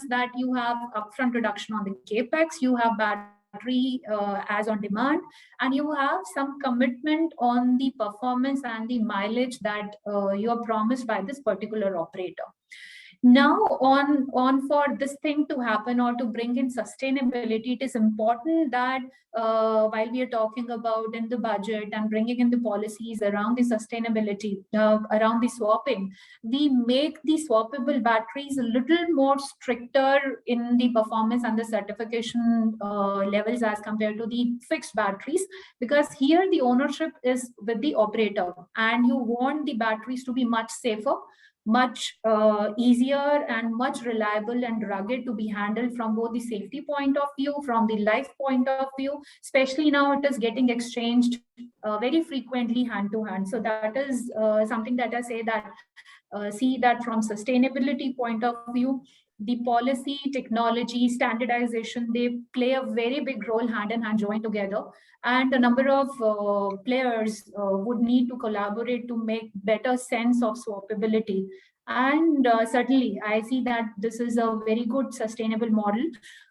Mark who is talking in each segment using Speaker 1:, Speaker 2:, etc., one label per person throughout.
Speaker 1: that you have upfront reduction on the capex, you have battery as on demand, and you have some commitment on the performance and the mileage that you are promised by this particular operator. Now, on for this thing to happen or to bring in sustainability, it is important that while we are talking about in the budget and bringing in the policies around the sustainability, around the swapping, we make the swappable batteries a little more stricter in the performance and the certification levels as compared to the fixed batteries, because here the ownership is with the operator and you want the batteries to be much safer, much easier and much reliable and rugged to be handled from both the safety point of view, from the life point of view, especially now it is getting exchanged very frequently hand to hand. So that is something that I say that see that from sustainability point of view, the policy, technology, standardization, they play a very big role hand in hand, joined together. And a number of players would need to collaborate to make better sense of swappability. And certainly, I see that this is a very good sustainable model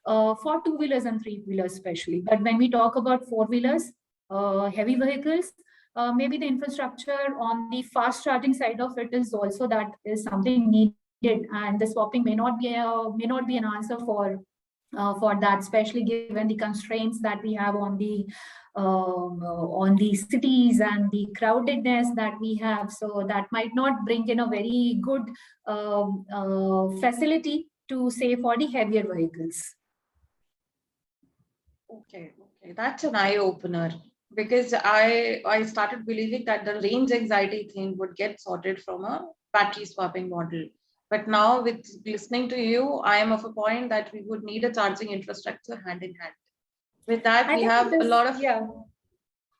Speaker 1: for two-wheelers and three-wheelers especially. But when we talk about four-wheelers, heavy vehicles, maybe the infrastructure on the fast charging side of it is also that is something needed, and the swapping may not be an answer for that, especially given the constraints that we have on the cities and the crowdedness that we have. So that might not bring in a very good facility to say for the heavier vehicles.
Speaker 2: Okay, that's an eye opener, because I started believing that the range anxiety thing would get sorted from a battery swapping model. But now, with listening to you, I am of a point that we would need a charging infrastructure hand in hand. With that, we have a lot of...
Speaker 1: Yeah.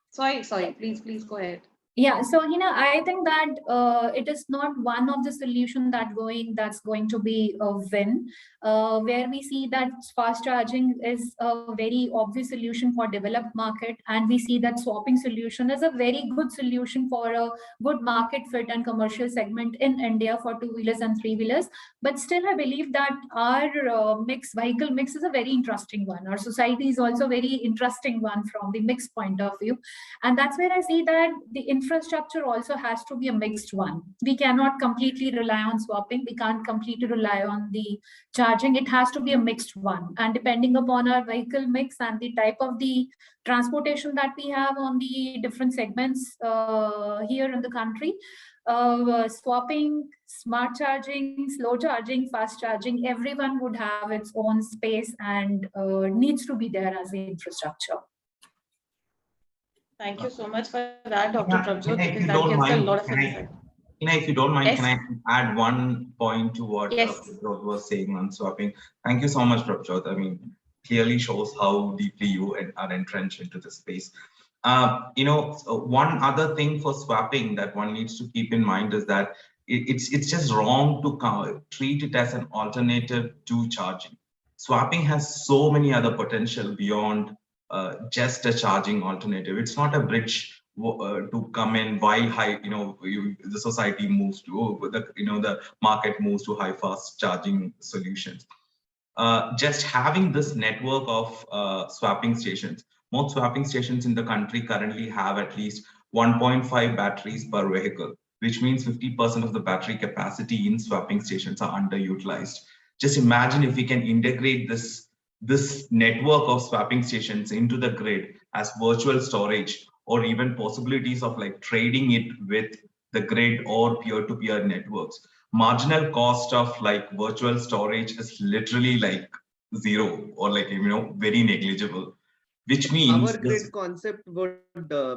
Speaker 2: Sorry, please go ahead.
Speaker 1: Yeah, so I think that it is not one of the solution that's going to be a win, where we see that fast charging is a very obvious solution for developed market, and we see that swapping solution is a very good solution for a good market fit and commercial segment in India for two-wheelers and three-wheelers. But still, I believe that our vehicle mix is a very interesting one. Our society is also very interesting one from the mix point of view, and that's where I see that the infrastructure also has to be a mixed one. We cannot completely rely on swapping. We can't completely rely on the charging. It has to be a mixed one. And depending upon our vehicle mix and the type of the transportation that we have on the different segments here in the country, swapping, smart charging, slow charging, fast charging, everyone would have its own space and needs to be there as the infrastructure.
Speaker 2: Thank you so much for that, Dr. Prabjot, because that
Speaker 3: gives
Speaker 2: a lot of insight.
Speaker 3: If you don't mind,
Speaker 2: Yes.
Speaker 3: can I add one point to what Prabjot was saying on swapping? Thank you so much, Prabjot. I mean, clearly shows how deeply you are entrenched into the space. One other thing for swapping that one needs to keep in mind is that it's just wrong to treat it as an alternative to charging. Swapping has so many other potential beyond just a charging alternative. It's not a bridge to come in while the society moves to the market moves to high fast charging solutions. Just having this network of swapping stations. Most swapping stations in the country currently have at least 1.5 batteries per vehicle, which means 50% of the battery capacity in swapping stations are underutilized. Just imagine if we can integrate this network of swapping stations into the grid as virtual storage, or even possibilities of like trading it with the grid or peer-to-peer networks. Marginal cost of like virtual storage is literally like zero or like, very negligible, which means
Speaker 4: our grid concept would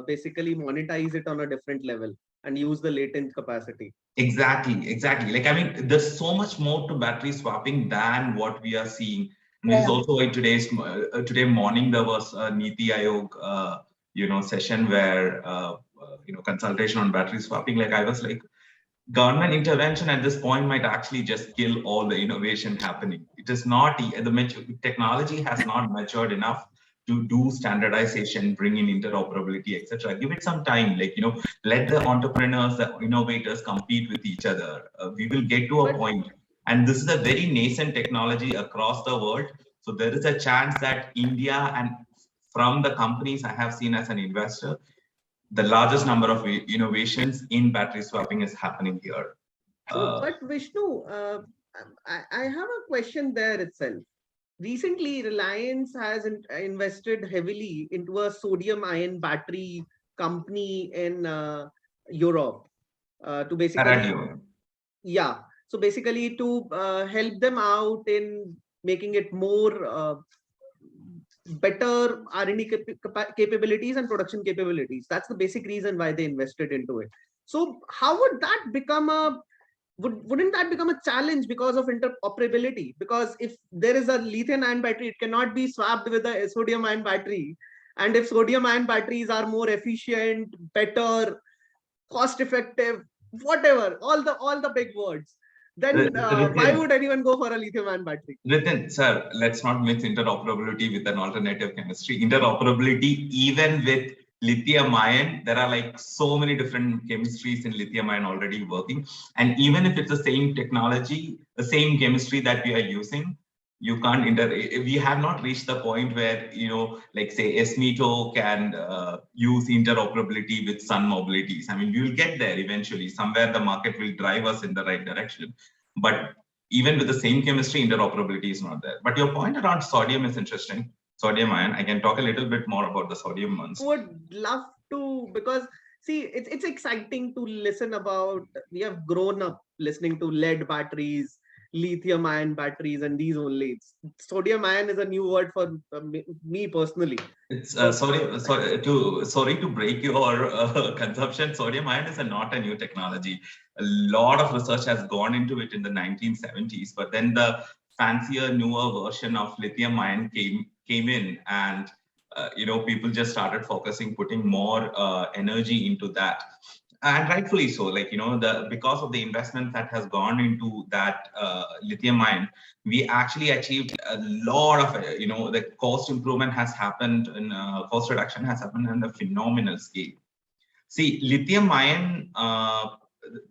Speaker 4: basically monetize it on a different level and use the latent capacity.
Speaker 3: Exactly. Like, I mean, there's so much more to battery swapping than what we are seeing. And this is also why today morning there was a Niti Aayog session where consultation on battery swapping. Like, I was like, government intervention at this point might actually just kill all the innovation happening. It is not, the technology has not matured enough to do standardization, bring in interoperability, etc. Give it some time, let the entrepreneurs, the innovators compete with each other. We will get to a point. And this is a very nascent technology across the world. So there is a chance that India, and from the companies I have seen as an investor, the largest number of innovations in battery swapping is happening here.
Speaker 4: So, but Vishnu, I have a question there itself. Recently, Reliance has invested heavily into a sodium-ion battery company in Europe to basically, yeah. So basically, to help them out in making it more better R&D capabilities and production capabilities. That's the basic reason why they invested into it. So how would that become a wouldn't that become a challenge because of interoperability? Because if there is a lithium-ion battery, it cannot be swapped with a sodium-ion battery. And if sodium-ion batteries are more efficient, better, cost-effective, whatever, all the big words, then why would anyone go for a lithium-ion battery?
Speaker 3: Ritin, sir, let's not mix interoperability with an alternative chemistry. Interoperability, even with lithium-ion, there are like so many different chemistries in lithium-ion already working. And even if it's the same technology, the same chemistry that we are using, you can't we have not reached the point where, like say Esmito can use interoperability with Sun Mobilities. I mean, we will get there eventually. Somewhere the market will drive us in the right direction. But even with the same chemistry, interoperability is not there. But your point around sodium is interesting. Sodium ion, I can talk a little bit more about the sodium ones.
Speaker 4: Would love to, because see, it's exciting to listen about. We have grown up listening to lead batteries, lithium ion batteries, and these only. Sodium ion is a new word for me personally.
Speaker 3: It's sorry to break your consumption. Sodium ion is not a new technology. A lot of research has gone into it in the 1970s, but then the fancier, newer version of lithium ion came in, and people just started putting more energy into that. And rightfully so, like, because of the investment that has gone into that lithium ion, we actually achieved a lot of, the cost improvement has happened, and cost reduction has happened on a phenomenal scale. See, lithium ion,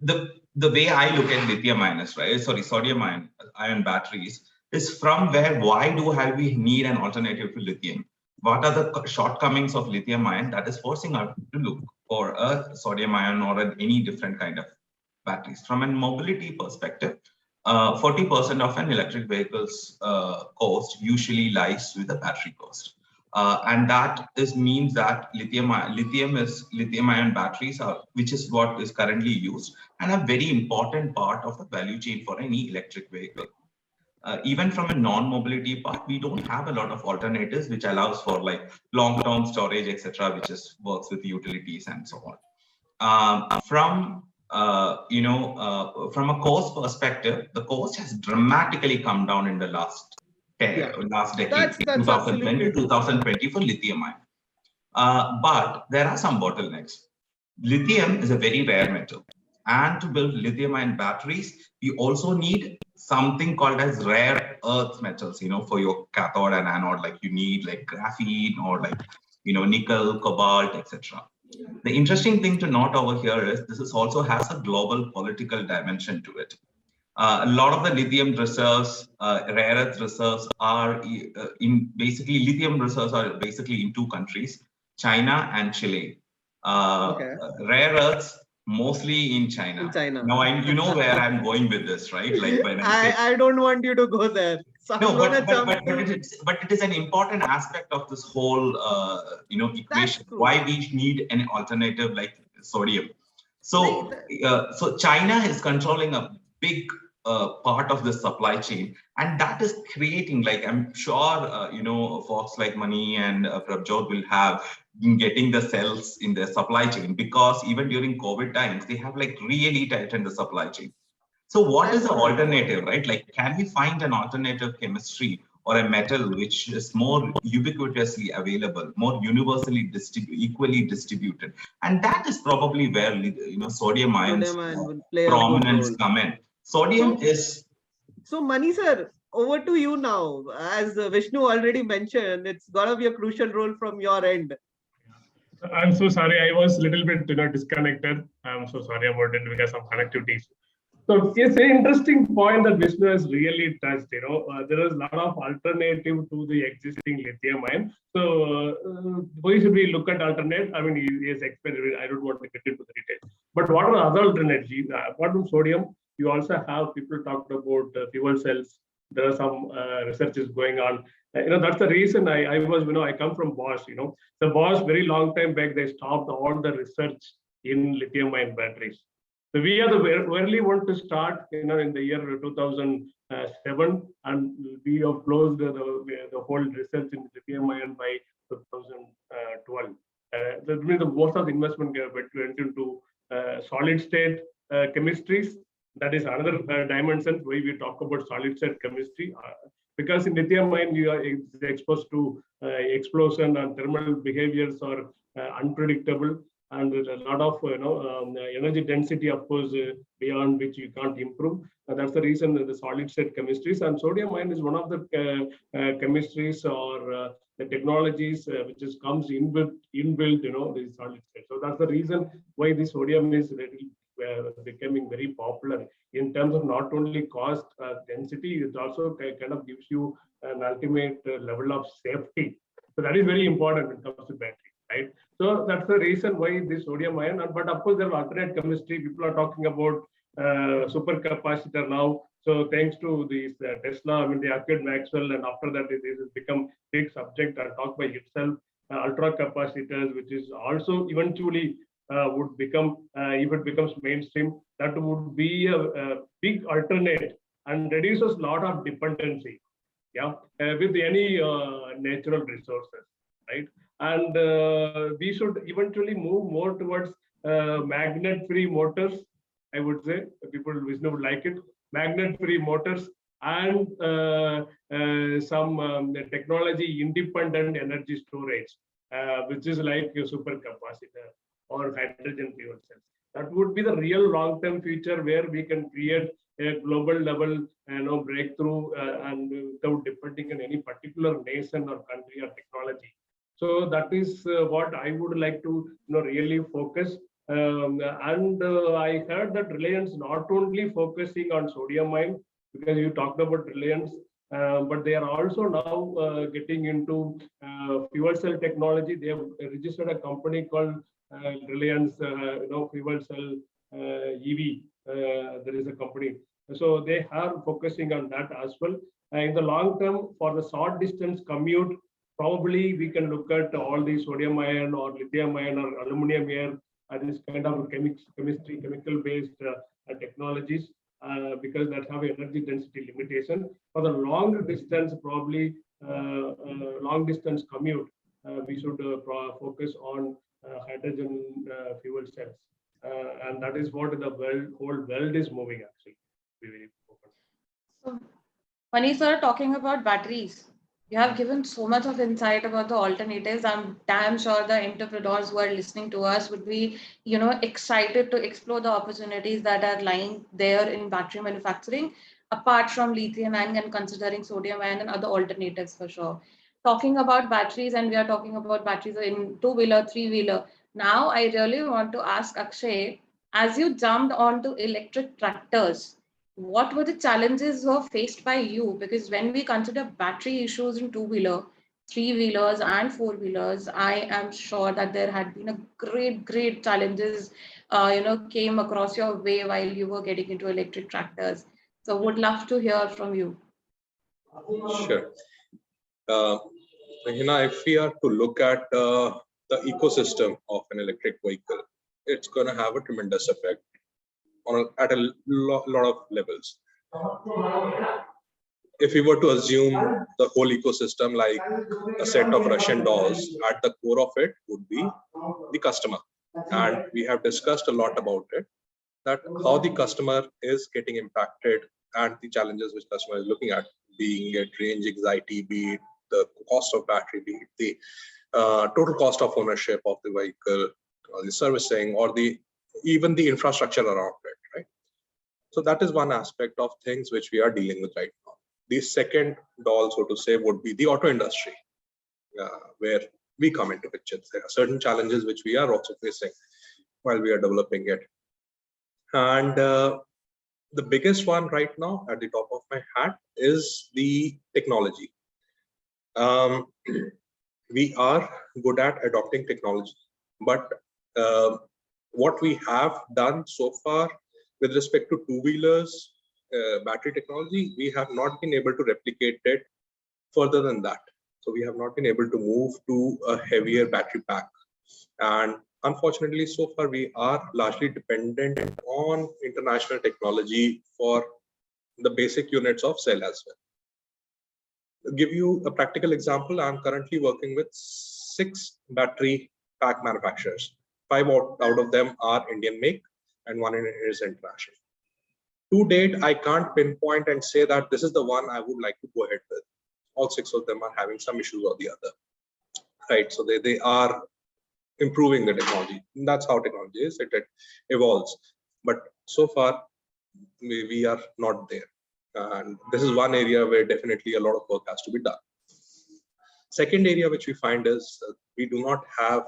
Speaker 3: the way I look at lithium ion is, sodium ion batteries is from why do we need an alternative to lithium? What are the shortcomings of lithium ion that is forcing us to look for a sodium ion or any different kind of batteries? From a mobility perspective, 40% of an electric vehicle's cost usually lies with the battery cost. And that means that lithium ion batteries which is what is currently used, and a very important part of the value chain for any electric vehicle. Even from a non-mobility part, we don't have a lot of alternatives which allows for like long-term storage, etc., which works with utilities and so on. From a cost perspective, the cost has dramatically come down in the last decade,
Speaker 4: that's
Speaker 3: 2020, 2020 for lithium ion. But there are some bottlenecks. Lithium is a very rare metal, and to build lithium ion batteries, we also need something called as rare earth metals, for your cathode and anode, like you need like graphene or like, nickel, cobalt, etc. The interesting thing to note over here is this also has a global political dimension to it. A lot of the lithium reserves, rare earth reserves are lithium reserves are basically in two countries, China and Chile. Rare earths mostly in China. Now, you know where I'm going with this, right? Like when
Speaker 4: I don't want you to go there. So
Speaker 3: no, but it is an important aspect of this whole, equation. Why we need an alternative like sodium. So, so China is controlling a big part of the supply chain, and that is creating, like, I'm sure folks like Mani and Prabjot will have been getting the cells in their supply chain, because even during COVID times they have like really tightened the supply chain. So what is the alternative, right? Like, can we find an alternative chemistry or a metal which is more ubiquitously available, more universally equally distributed? And that is probably where sodium ions prominence come in. Sodium is.
Speaker 4: So Mani sir, over to you now. As Vishnu already mentioned, it's got to be a crucial role from your end.
Speaker 5: I'm so sorry, I was a little bit disconnected. I'm so sorry about it because of connectivity. So it's an interesting point that Vishnu has really touched. There is a lot of alternative to the existing lithium ion. So why should we look at alternate? I mean, he has explained. I don't want to get into the details. But what are other alternatives? Apart from sodium, you also have people talked about fuel cells. There are some researches going on. That's the reason I was. I come from Bosch. The Bosch very long time back they stopped all the research in lithium-ion batteries. So we are the early one to start, in the year 2007, and we have closed the whole research in lithium-ion by 2012. That means the most of the investment went into solid-state chemistries. That is another dimension why we talk about solid-state chemistry. Because in lithium-ion, you are exposed to explosion and thermal behaviors are unpredictable. And a lot of energy density, of course, beyond which you can't improve. That's the reason the solid state chemistries, and sodium ion is one of the chemistries or the technologies which comes inbuilt, the solid state. So that's the reason why the sodium is really becoming very popular in terms of not only cost density, it also kind of gives you an ultimate level of safety. So that is very important when it comes to battery, right? So that's the reason why this sodium ion, but of course there are alternate chemistry. People are talking about supercapacitor now. So thanks to this Tesla, the Arcade Maxwell, and after that this has become big subject and talk by itself. Ultra capacitors, which is also eventually would become, if it becomes mainstream, that would be a big alternate and reduces a lot of dependency, with any natural resources, right? And we should eventually move more towards magnet-free motors. I would say people would like it. Magnet-free motors and some technology-independent energy storage, which is like a supercapacitor or hydrogen fuel cells. That would be the real long-term future where we can create a global level, breakthrough and without depending on any particular nation or country or technology. So that is what I would like to really focus. And I heard that Reliance not only focusing on sodium ion, because you talked about Reliance, but they are also now getting into fuel cell technology. They have registered a company called Reliance, fuel cell EV. There is a company. So they are focusing on that as well. In the long term, for the short distance commute, probably we can look at all the sodium ion or lithium ion or aluminum ion, this kind of chemical-based technologies, because that have energy density limitation. For the long distance, probably long distance commute, we should focus on hydrogen fuel cells, and that is what the whole world is moving actually.
Speaker 2: So, Mani sir, talking about batteries, you have given so much of insight about the alternatives. I'm damn sure the entrepreneurs who are listening to us would be, excited to explore the opportunities that are lying there in battery manufacturing, apart from lithium ion and considering sodium ion and other alternatives for sure. Talking about batteries, and we are talking about batteries in two-wheeler, three-wheeler. Now, I really want to ask Akshay, as you jumped onto electric tractors, what were the challenges were faced by you? Because when we consider battery issues in two-wheeler, three-wheelers and four-wheelers, I am sure that there had been a great challenges, came across your way while you were getting into electric tractors. So would love to hear from you.
Speaker 6: Sure. If we are to look at the ecosystem of an electric vehicle, it's going to have a tremendous effect at a lot of levels. If we were to assume the whole ecosystem like a set of Russian dolls, at the core of it would be the customer. And we have discussed a lot about it, that how the customer is getting impacted and the challenges which customer is looking at, being it range anxiety, be it the cost of battery, be it the total cost of ownership of the vehicle, or the servicing, or even the infrastructure around it, right? So that is one aspect of things which we are dealing with right now. The second doll, so to say, would be the auto industry, where we come into picture. There are certain challenges which we are also facing while we are developing it. And The biggest one right now at the top of my hat is the technology. We are good at adopting technology, but what we have done so far with respect to two-wheelers, battery technology, we have not been able to replicate it further than that. So we have not been able to move to a heavier battery pack. And unfortunately, so far, we are largely dependent on international technology for the basic units of cell as well. I'll give you a practical example. I'm currently working with 6 battery pack manufacturers. 5 out of them are Indian make and 1 is international. To date, I can't pinpoint and say that this is the one I would like to go ahead with. All 6 of them are having some issues or the other, right? So they are improving the technology. And that's how technology is, it evolves. But so far, we are not there. And this is one area where definitely a lot of work has to be done. Second area which we find is we do not have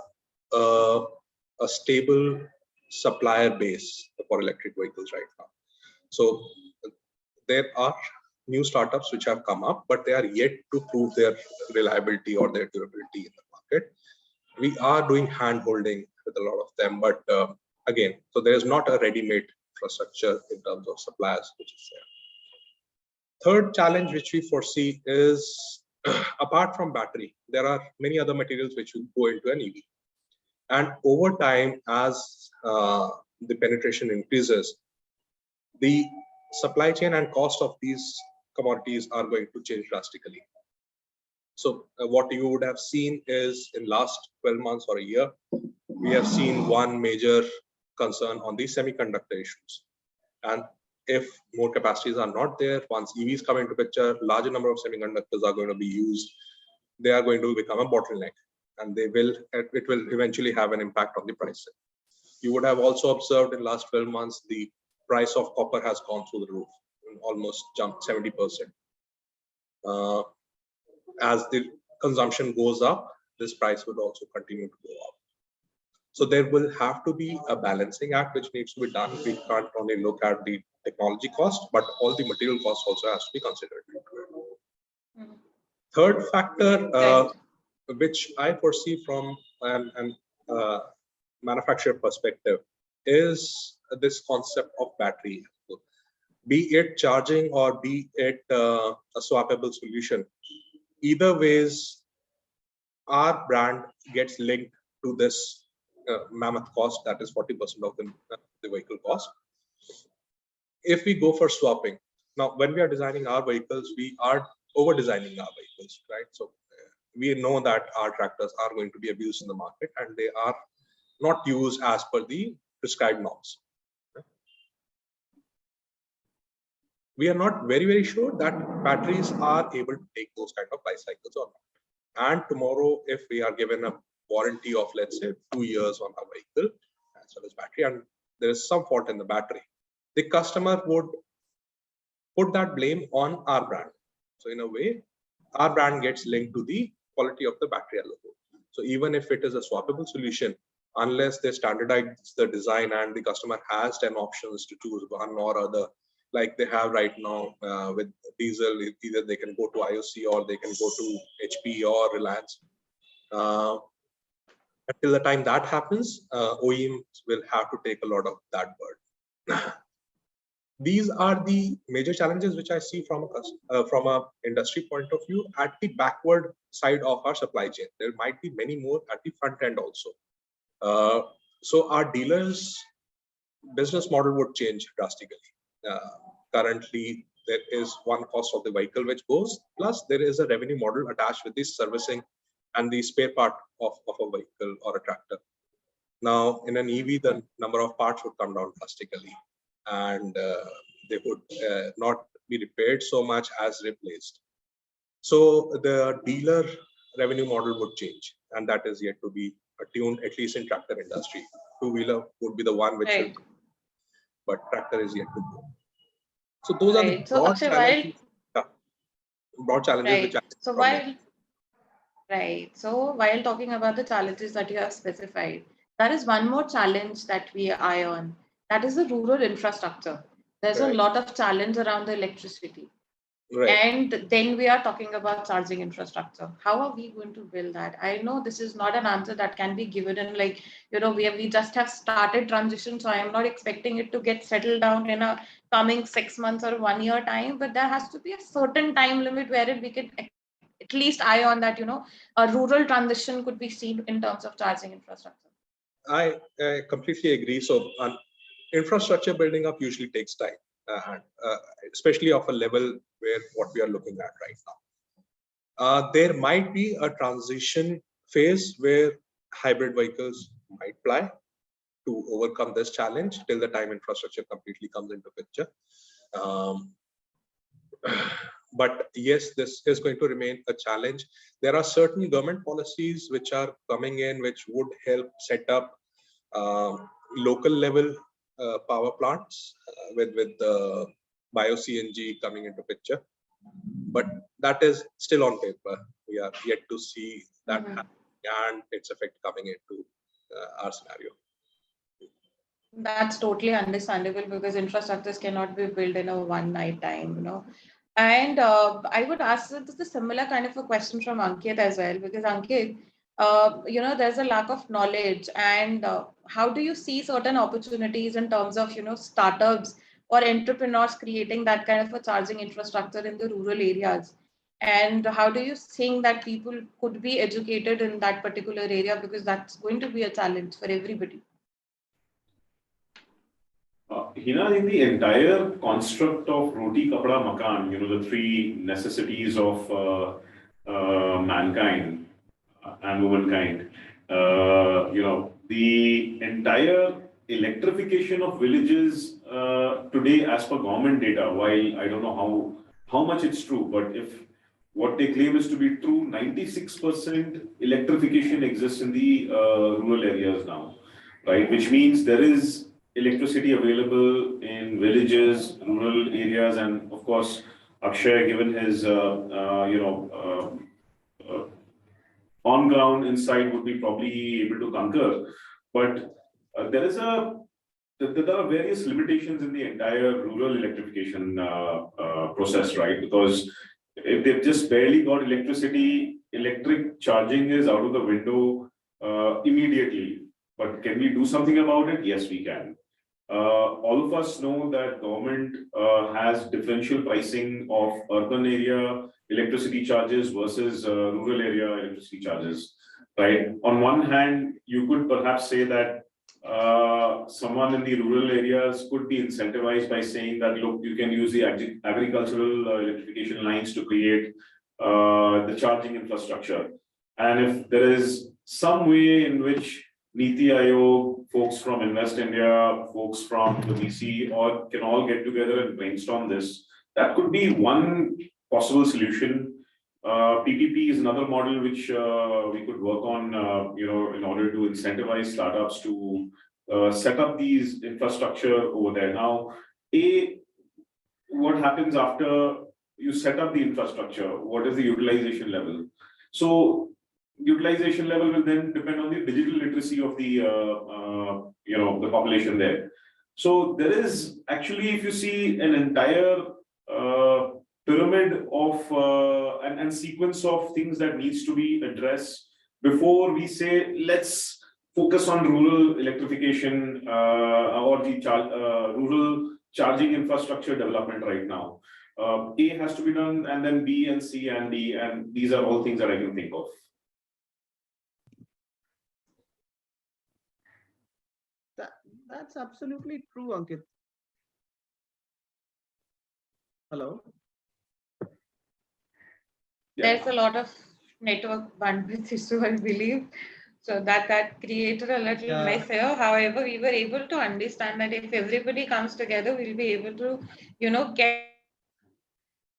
Speaker 6: a stable supplier base for electric vehicles right now. So there are new startups which have come up, but they are yet to prove their reliability or their durability in the market. We are doing hand holding with a lot of them, but again, so there is not a ready-made infrastructure in terms of suppliers which is there. Third challenge which we foresee is apart from battery, there are many other materials which will go into an EV. And over time, as the penetration increases, the supply chain and cost of these commodities are going to change drastically. So what you would have seen is in last 12 months or a year, we have seen one major concern on the semiconductor issues. And if more capacities are not there, once EVs come into picture, larger number of semiconductors are going to be used. They are going to become a bottleneck, and it will eventually have an impact on the pricing. You would have also observed in last 12 months, the price of copper has gone through the roof, and almost jumped 70%. As the consumption goes up, this price would also continue to go up. So there will have to be a balancing act which needs to be done. We can't only look at the technology cost, but all the material costs also has to be considered. Third factor, which I foresee from an manufacturer perspective, is this concept of battery. Be it charging or be it a swappable solution, either ways, our brand gets linked to this mammoth cost, that is 40% of the vehicle cost. If we go for swapping, now when we are designing our vehicles, we are over designing our vehicles, right? So we know that our tractors are going to be abused in the market and they are not used as per the prescribed norms. We are not very sure that batteries are able to take those kind of life cycles or not. And tomorrow, if we are given a warranty of, let's say, 2 years on our vehicle, as well as battery, and there is some fault in the battery, the customer would put that blame on our brand. So in a way, our brand gets linked to the quality of the battery alone. So even if it is a swappable solution, unless they standardize the design and the customer has 10 options to choose one or other, like they have right now with diesel, either they can go to IOC or they can go to HP or Reliance. Until the time that happens, OEMs will have to take a lot of that burden. These are the major challenges which I see from a industry point of view. At the backward side of our supply chain, there might be many more at the front end also. So our dealers' business model would change drastically. Currently, there is one cost of the vehicle which goes, plus there is a revenue model attached with the servicing and the spare part of a vehicle or a tractor. Now, in an EV, the number of parts would come down drastically, and they would not be repaired so much as replaced. So the dealer revenue model would change, and that is yet to be attuned, at least in tractor industry. Two-wheeler would be the one which will, but tractor is yet to go. So those are the broad challenges. Broad challenges which
Speaker 2: so while talking about the challenges that you have specified, there is one more challenge that we eye on. That is the rural infrastructure. There's
Speaker 6: Right.
Speaker 2: a lot of challenge around the electricity.
Speaker 6: Right.
Speaker 2: And then we are talking about charging infrastructure. How are we going to build that? I know this is not an answer that can be given in like, we just have started transition. So I am not expecting it to get settled down in a coming 6 months or 1 year time, but there has to be a certain time limit wherein we can at least eye on that, a rural transition could be seen in terms of charging infrastructure.
Speaker 6: I completely agree. So infrastructure building up usually takes time, especially of a level where what we are looking at right now. There might be a transition phase where hybrid vehicles might fly to overcome this challenge till the time infrastructure completely comes into picture. But yes, this is going to remain a challenge. There are certain government policies which are coming in, which would help set up local level power plants with the bio CNG coming into picture. But that is still on paper. We are yet to see that and its effect coming into our scenario.
Speaker 2: That's totally understandable because infrastructures cannot be built in a one night time, And I would ask this a similar kind of a question from Ankit as well, because Ankit, there's a lack of knowledge, and how do you see certain opportunities in terms of, startups or entrepreneurs creating that kind of a charging infrastructure in the rural areas? And how do you think that people could be educated in that particular area? Because that's going to be a challenge for everybody.
Speaker 7: Hina, in the entire construct of roti, kapda, makan, the three necessities of mankind and womankind, the entire electrification of villages today, as per government data, while I don't know how much it's true, but if what they claim is to be true, 96% electrification exists in the rural areas now, right? Which means there is electricity available in villages, rural areas, and of course, Akshay, given his on-ground insight, would be probably able to concur. But there are various limitations in the entire rural electrification process, right? Because if they've just barely got electricity, electric charging is out of the window immediately. But can we do something about it? Yes, we can. All of us know that government has differential pricing of urban area electricity charges versus rural area electricity charges, right? On one hand, you could perhaps say that someone in the rural areas could be incentivized by saying that, look, you can use the agricultural electrification lines to create the charging infrastructure. And if there is some way in which Niti Aayog, folks from Invest India, folks from the VC, or can all get together and brainstorm this, that could be one possible solution. PPP is another model which we could work on, in order to incentivize startups to set up these infrastructure over there. Now, what happens after you set up the infrastructure? What is the utilization level? So utilization level will then depend on the digital literacy of the the population there. So there is actually, if you see, an entire pyramid of and sequence of things that needs to be addressed before we say let's focus on rural electrification or the rural charging infrastructure development right now. A has to be done, and then B and C and D, and these are all things that I can think of.
Speaker 4: That's absolutely true, Ankit. Hello?
Speaker 2: There's a lot of network bandwidth issue, I believe. So that created a little mess here. However, we were able to understand that if everybody comes together, we'll be able to, get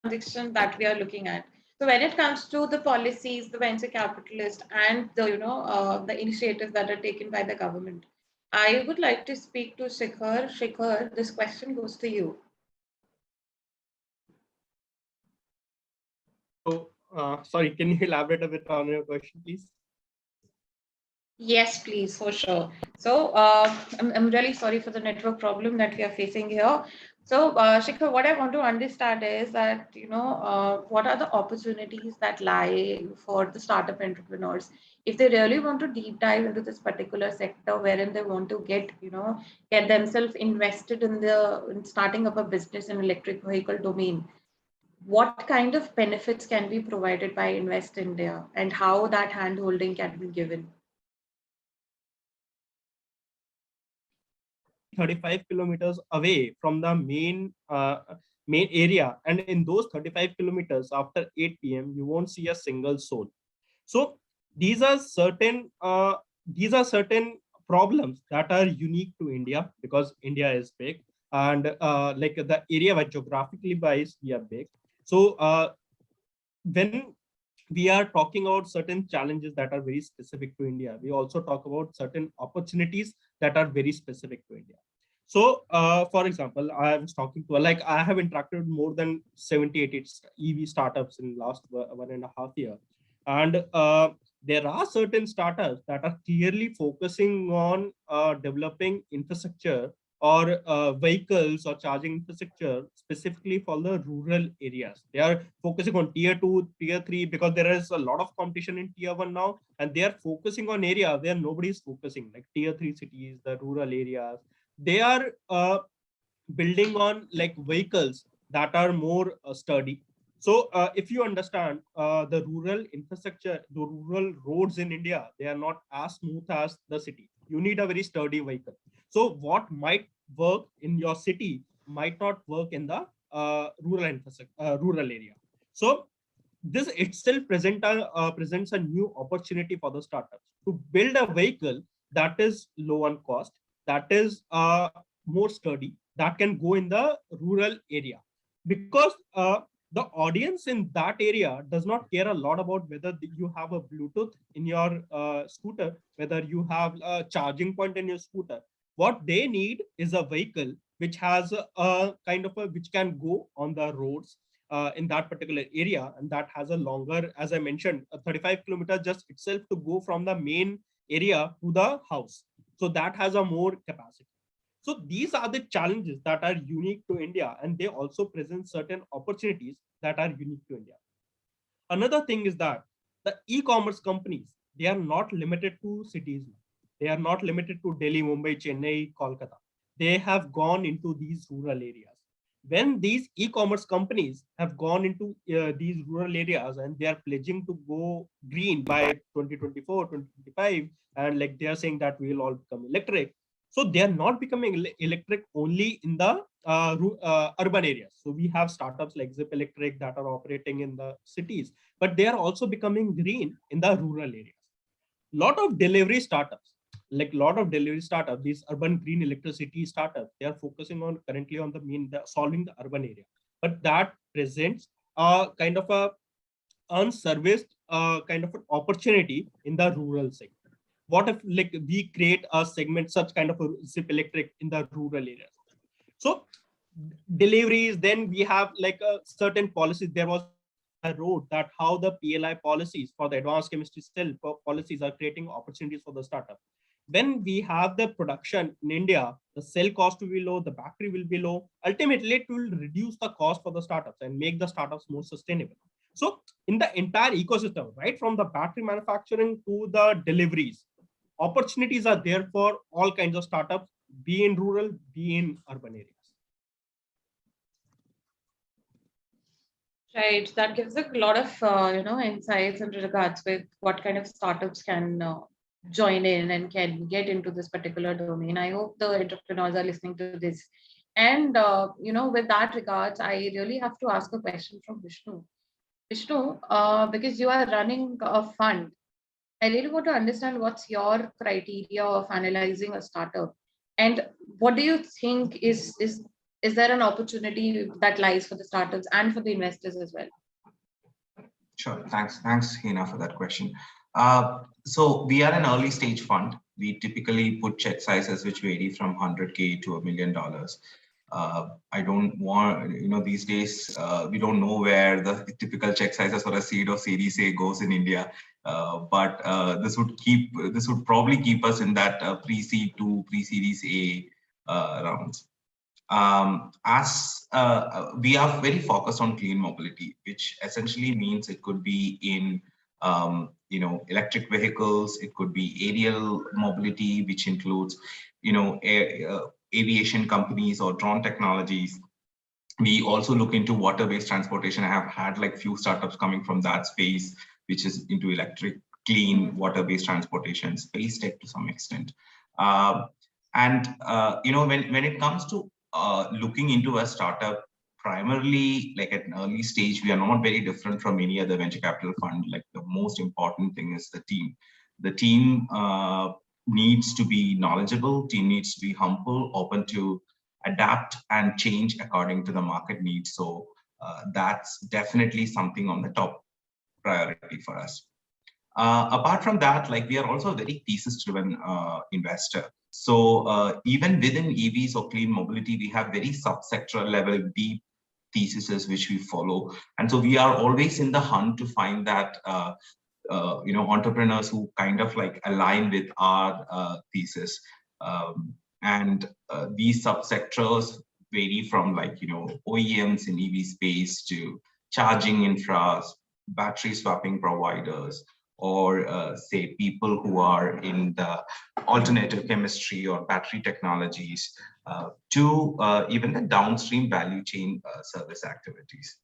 Speaker 2: transition that we are looking at. So when it comes to the policies, the venture capitalists, and the initiatives that are taken by the government, I would like to speak to Shikhar. Shikhar, this question goes to you.
Speaker 8: So, sorry, can you elaborate a bit on your question, please?
Speaker 2: Yes, please, for sure. So I'm really sorry for the network problem that we are facing here. So, Shikhar, what I want to understand is that, what are the opportunities that lie for the startup entrepreneurs if they really want to deep dive into this particular sector, wherein they want to get themselves invested in starting up a business in electric vehicle domain. What kind of benefits can be provided by Invest India, and how that hand holding can be given?
Speaker 8: 35 kilometers away from the main area, and in those 35 kilometers after 8 p.m. you won't see a single soul. So these are certain problems that are unique to India, because India is big, and like the area where geographically wise we are big. So when we are talking about certain challenges that are very specific to India, we also talk about certain opportunities that are very specific to India. So, for example, I was talking to, like, I have interacted with more than 70, 80 EV startups in the last 1.5 years. And there are certain startups that are clearly focusing on developing infrastructure or vehicles or charging infrastructure specifically for the rural areas. They are focusing on tier 2, tier 3, because there is a lot of competition in tier 1 now, and they are focusing on area where nobody is focusing, like tier 3 cities, the rural areas. They are building on like vehicles that are more sturdy. So if you understand the rural infrastructure, the rural roads in India, they are not as smooth as the city. You need a very sturdy vehicle. So what might work in your city might not work in the rural infrastructure, rural area. So this itself presents a new opportunity for the startups to build a vehicle that is low on cost, that is more sturdy, that can go in the rural area. Because the audience in that area does not care a lot about whether you have a Bluetooth in your scooter, whether you have a charging point in your scooter. What they need is a vehicle which has a kind of which can go on the roads in that particular area, and that has a longer, as I mentioned, a 35 kilometers just itself to go from the main area to the house. So that has a more capacity. So these are the challenges that are unique to India, and they also present certain opportunities that are unique to India. Another thing is that the e-commerce companies, they are not limited to cities. They are not limited to Delhi, Mumbai, Chennai, Kolkata. They have gone into these rural areas. When these e-commerce companies have gone into these rural areas and they are pledging to go green by 2024, 2025, and like they are saying that we will all become electric. So they are not becoming electric only in the urban areas. So we have startups like Zip Electric that are operating in the cities, but they are also becoming green in the rural areas. Lot of delivery startups, these urban green electricity startups, they are focusing on currently on solving the urban area, but that presents a kind of a unserviced kind of an opportunity in the rural segment. What if like we create a segment, such kind of a Zip Electric in the rural areas? So deliveries, then we have like a certain policies. There was a road that how the PLI policies for the advanced chemistry cell policies are creating opportunities for the startup. When we have the production in India, the cell cost will be low, the battery will be low. Ultimately, it will reduce the cost for the startups and make the startups more sustainable. So in the entire ecosystem, right from the battery manufacturing to the deliveries, opportunities are there for all kinds of startups, be in rural, be in urban areas.
Speaker 2: Right, that gives a lot of insights in regards with what kind of startups can join in and can get into this particular domain. I hope the entrepreneurs are listening to this. And with that regards, I really have to ask a question from Vishnu. Vishnu, because you are running a fund, I really want to understand what's your criteria of analyzing a startup, and what do you think is there an opportunity that lies for the startups and for the investors as well?
Speaker 3: Sure. Thanks, Hina, for that question. So we are an early stage fund. We typically put check sizes which vary from $100K to $1 million. I don't want, these days, we don't know where the typical check sizes for a seed or Series A goes in India. But this would probably keep us in that pre-seed to pre-Series A rounds. We are very focused on clean mobility, which essentially means it could be in electric vehicles, it could be aerial mobility, which includes aviation companies or drone technologies. We also look into water-based transportation. I have had like few startups coming from that space, which is into electric, clean, water-based transportation, space tech to some extent. When it comes to looking into a startup, primarily like at an early stage, we are not very different from any other venture capital fund. Like the most important thing is the team. The team needs to be knowledgeable, team needs to be humble, open to adapt and change according to the market needs. So that's definitely something on the top priority for us. Apart from that, like we are also a very thesis-driven investor. So even within EVs or clean mobility, we have very subsector level deep theses which we follow. And so we are always in the hunt to find that entrepreneurs who kind of like align with our thesis. These subsectors vary from like, OEMs in EV space to charging infras, battery swapping providers, or say people who are in the alternative chemistry or battery technologies, to even the downstream value chain service activities.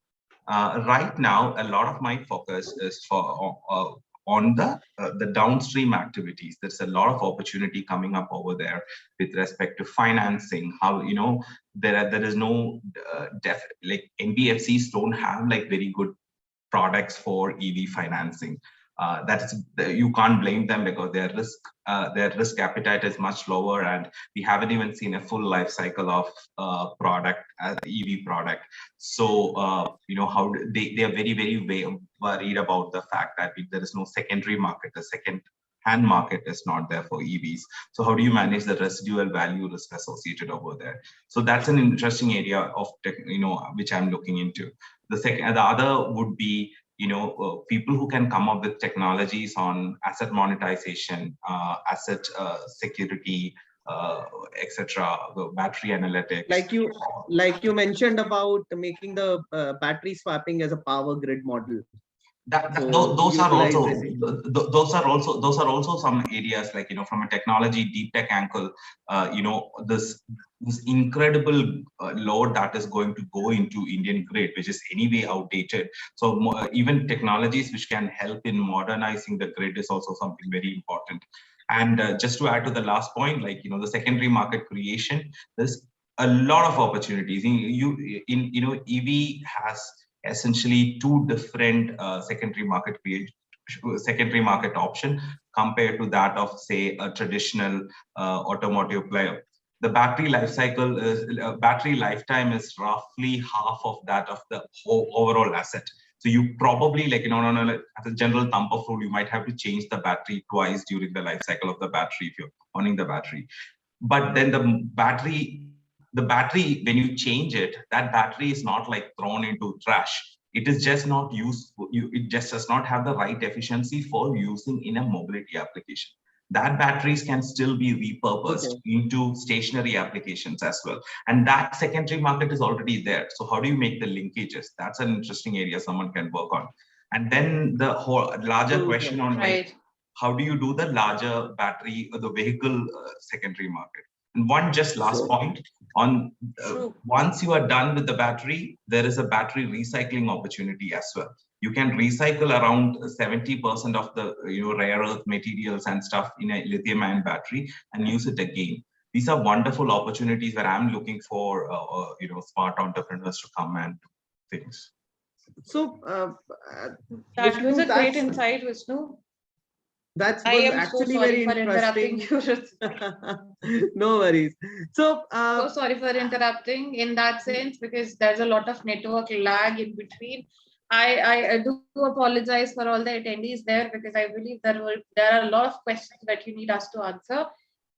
Speaker 3: Right now, a lot of my focus is on the downstream activities. There's a lot of opportunity coming up over there with respect to financing. How there is no like NBFCs don't have like very good products for EV financing. You can't blame them because their risk appetite is much lower, and we haven't even seen a full life cycle of product EV product. So how they are very worried about the fact that there is no secondary market, the second hand market is not there for EVs. So how do you manage the residual value risk associated over there? So that's an interesting area of which I'm looking into. The other would be people who can come up with technologies on asset monetization, asset security, etc., battery analytics.
Speaker 4: Like you mentioned about making the battery swapping as a power grid model.
Speaker 3: Those are also some areas, like from a technology deep tech angle, this incredible load that is going to go into Indian grid, which is anyway outdated. So even technologies which can help in modernizing the grid is also something very important. And just to add to the last point, like the secondary market creation, there's a lot of opportunities. EV has essentially two different secondary market option compared to that of say a traditional automotive player. The battery lifetime is roughly half of that of the overall asset. So you probably as a general thumb of rule, you might have to change the battery twice during the life cycle of the battery if you're owning the battery. But then the battery, when you change it, that battery is not like thrown into trash. It is just not useful. It just does not have the right efficiency for using in a mobility application. That batteries can still be repurposed into stationary applications as well. And that secondary market is already there. So how do you make the linkages? That's an interesting area someone can work on. And then the whole larger question on like, how do you do the larger battery or the vehicle secondary market? And one just last point on once you are done with the battery, there is a battery recycling opportunity as well. You can recycle around 70% of the rare earth materials and stuff in a lithium-ion battery and use it again. These are wonderful opportunities where I'm looking for smart entrepreneurs to come and do things.
Speaker 4: So
Speaker 2: that was a great insight, Vishnu.
Speaker 4: That was actually very interesting. No worries. So
Speaker 2: sorry for interrupting in that sense, because there's a lot of network lag in between. I do apologize for all the attendees there, because I believe there are a lot of questions that you need us to answer.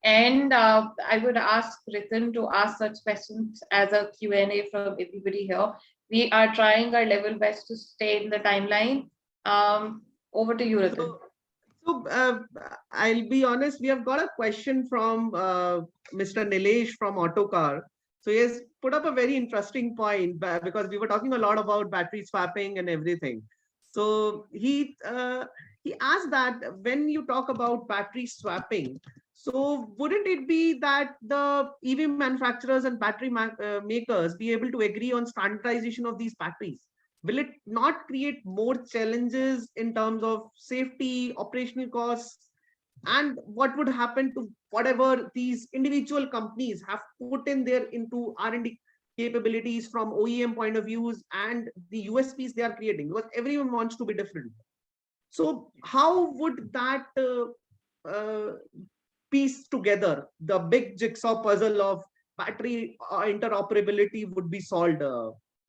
Speaker 2: And I would ask Ritin to ask such questions as a Q&A from everybody here. We are trying our level best to stay in the timeline. Over to you, Ritin.
Speaker 4: So I'll be honest, we have got a question from Mr. Nilesh from Autocar. So he has put up a very interesting point, because we were talking a lot about battery swapping and everything. So he asked that when you talk about battery swapping, so wouldn't it be that the EV manufacturers and battery makers be able to agree on standardization of these batteries? Will it not create more challenges in terms of safety, operational costs, and what would happen to whatever these individual companies have put in there into R&D capabilities from OEM point of views and the USPs they are creating, because everyone wants to be different. So how would that piece together the big jigsaw puzzle of battery interoperability would be solved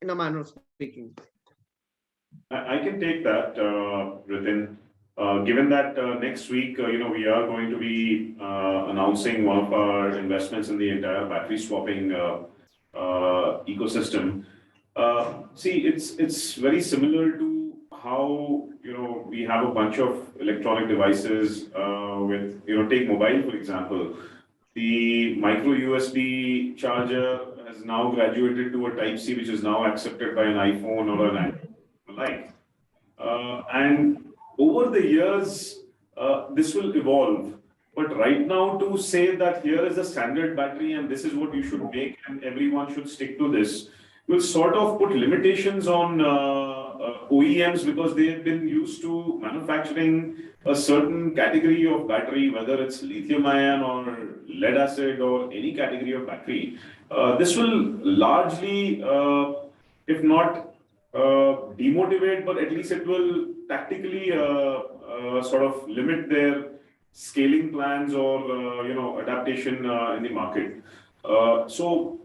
Speaker 4: in a manner of speaking?
Speaker 7: I can take that, Ritin. Given that next week, we are going to be announcing one of our investments in the entire battery swapping ecosystem. See, it's very similar to how we have a bunch of electronic devices with take mobile for example. The micro USB charger has now graduated to a Type C, which is now accepted by an iPhone or an Android like. And over the years, this will evolve. But right now, to say that here is a standard battery and this is what you should make and everyone should stick to this, will sort of put limitations on OEMs, because they have been used to manufacturing a certain category of battery, whether it's lithium ion or lead acid or any category of battery. This will largely, if not demotivate, but at least it will tactically sort of limit their scaling plans or adaptation in the market. So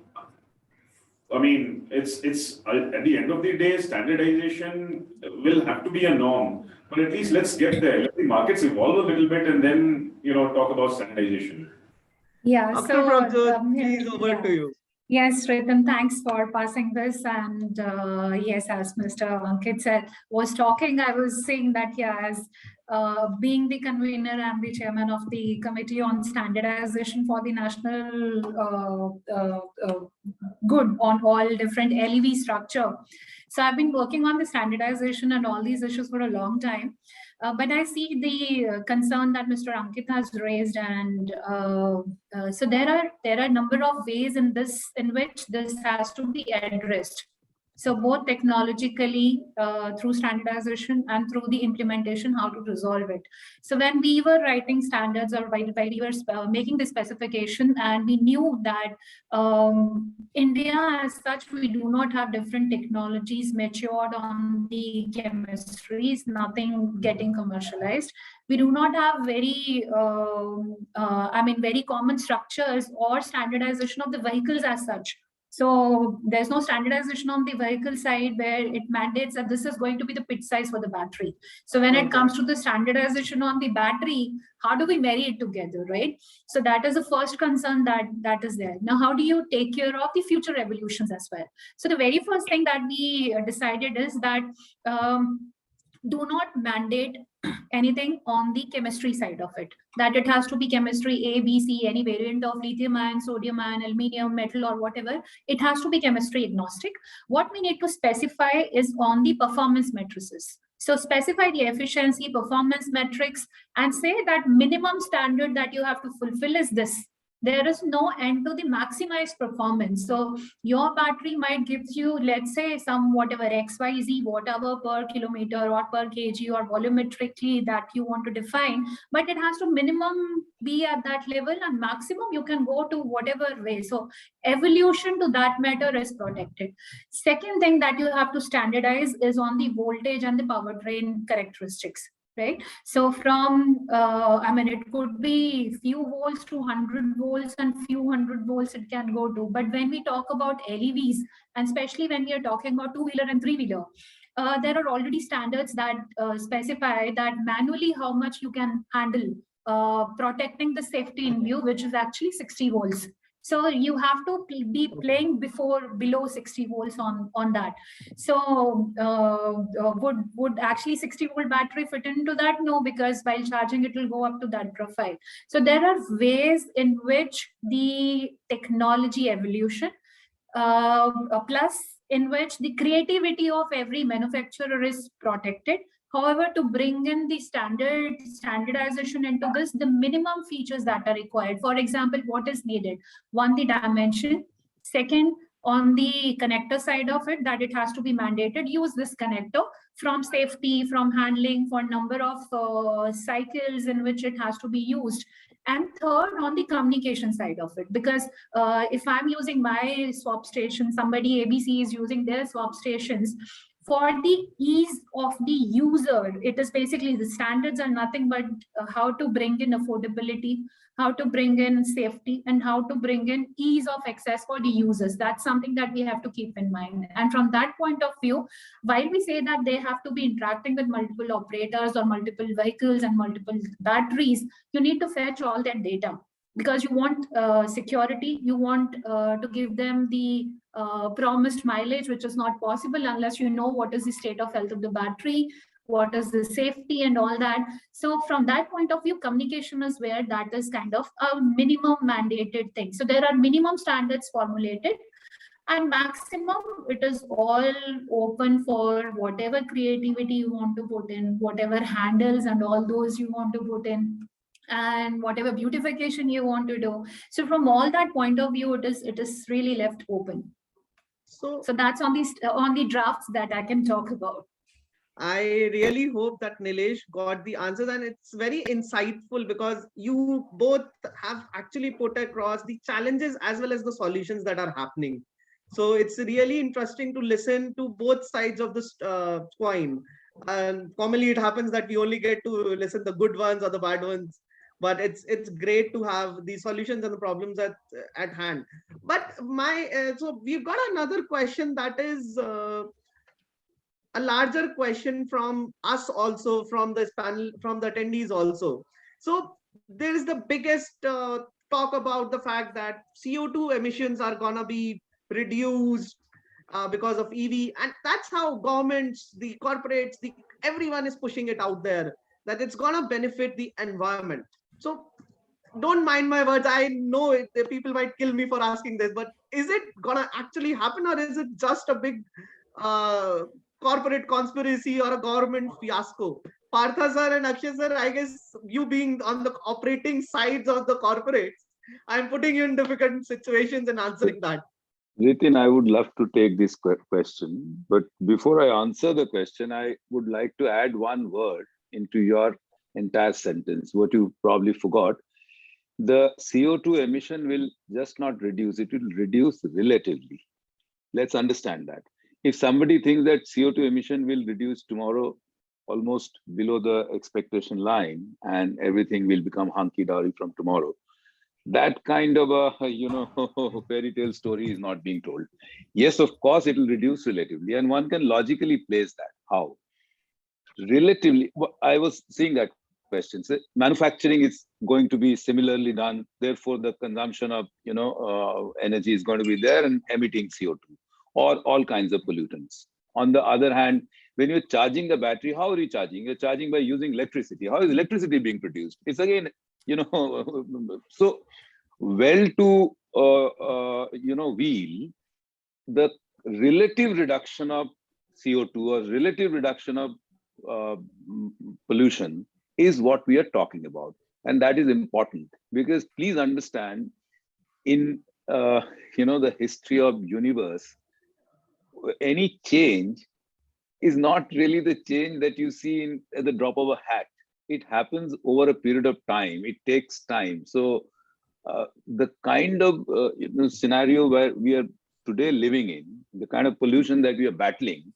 Speaker 7: I mean, it's at the end of the day, standardization will have to be a norm, but at least let's get there. Let the markets evolve a little bit and then talk about standardization.
Speaker 1: Yeah, so
Speaker 4: please, over to you.
Speaker 1: Yes, Ritin, thanks for passing this. And yes, as Mr. Ankit said, was talking, I was saying that, yeah, as being the convener and the chairman of the Committee on Standardization for the National Good on all different LEV structure. So I've been working on the standardization and all these issues for a long time. But I see the concern that Mr. Ankit has raised, and so there are a number of ways in which this has to be addressed. So both technologically through standardization and through the implementation, how to resolve it. So when we were writing standards or while we were making the specification, and we knew that India as such, we do not have different technologies matured on the chemistries, nothing getting commercialized. We do not have very common structures or standardization of the vehicles as such. So there's no standardization on the vehicle side where it mandates that this is going to be the pit size for the battery. So when it comes to the standardization on the battery, how do we marry it together, right? So that is the first concern that is there. Now, how do you take care of the future revolutions as well? So the very first thing that we decided is that do not mandate anything on the chemistry side of it, that it has to be chemistry A, B, C, any variant of lithium ion, sodium ion, aluminium, metal, or whatever. It has to be chemistry agnostic. What we need to specify is on the performance matrices. So specify the efficiency, performance metrics, and say that minimum standard that you have to fulfill is this. There is no end to the maximized performance. So your battery might give you, let's say, some whatever XYZ, whatever per kilometer or per kg or volumetrically that you want to define, but it has to minimum be at that level, and maximum you can go to whatever way. So evolution to that matter is protected. Second thing that you have to standardize is on the voltage and the powertrain characteristics. Right. So from, it could be few volts to 100 volts and few hundred volts it can go to. But when we talk about LEVs, and especially when we are talking about two-wheeler and three-wheeler, there are already standards that specify that manually how much you can handle, protecting the safety in view, which is actually 60 volts. So you have to be playing below 60 volts on that. So would actually 60 volt battery fit into that? No, because while charging it will go up to that profile. So there are ways in which the technology evolution a plus in which the creativity of every manufacturer is protected. However, to bring in the standardization into this, the minimum features that are required. For example, what is needed? One, the dimension. Second, on the connector side of it, that it has to be mandated. Use this connector from safety, from handling, for number of cycles in which it has to be used. And third, on the communication side of it, because if I'm using my swap station, somebody ABC is using their swap stations, for the ease of the user, it is basically the standards are nothing but how to bring in affordability, how to bring in safety, and how to bring in ease of access for the users. That's something that we have to keep in mind. And from that point of view, while we say that they have to be interacting with multiple operators or multiple vehicles and multiple batteries, you need to fetch all that data, because you want security, you want to give them the promised mileage, which is not possible unless you know what is the state of health of the battery, what is the safety and all that. So from that point of view, communication is where that is kind of a minimum mandated thing. So there are minimum standards formulated, and maximum it is all open for whatever creativity you want to put in, whatever handles and all those you want to put in, and whatever beautification you want to do. So from all that point of view, it is really left open. So that's on the drafts that I can talk about.
Speaker 4: I really hope that Nilesh got the answers, and it's very insightful because you both have actually put across the challenges as well as the solutions that are happening. So it's really interesting to listen to both sides of this coin. And commonly it happens that we only get to listen to the good ones or the bad ones, but it's great to have the solutions and the problems at hand. But so we've got another question that is a larger question from us also, from this panel, from the attendees also. So there is the biggest talk about the fact that CO2 emissions are gonna be reduced because of EV, and that's how governments, the corporates, everyone is pushing it out there, that it's gonna benefit the environment. So don't mind my words, I know the people might kill me for asking this, but is it gonna actually happen, or is it just a big corporate conspiracy or a government fiasco? Partha sir and Akshay sir, I guess you being on the operating sides of the corporates, I'm putting you in difficult situations and answering that.
Speaker 9: Nitin, I would love to take this question, but before I answer the question, I would like to add one word into your entire sentence, what you probably forgot. The CO2 emission will just not reduce, it will reduce relatively. Let's understand that. If somebody thinks that CO2 emission will reduce tomorrow almost below the expectation line and everything will become hunky-dory from tomorrow, that kind of a fairy tale story is not being told. Yes, of course, it will reduce relatively, and one can logically place that. How? Relatively, I was seeing that question. So manufacturing is going to be similarly done. Therefore, the consumption of energy is going to be there and emitting CO2 or all kinds of pollutants. On the other hand, when you're charging the battery, how are you charging? You're charging by using electricity. How is electricity being produced? It's again, so well to wheel, the relative reduction of CO2 or relative reduction of pollution is what we are talking about, and that is important, because please understand, in the history of universe, any change is not really the change that you see at the drop of a hat. It happens over a period of time. It takes time. So the kind of scenario where we are today living in, the kind of pollution that we are battling,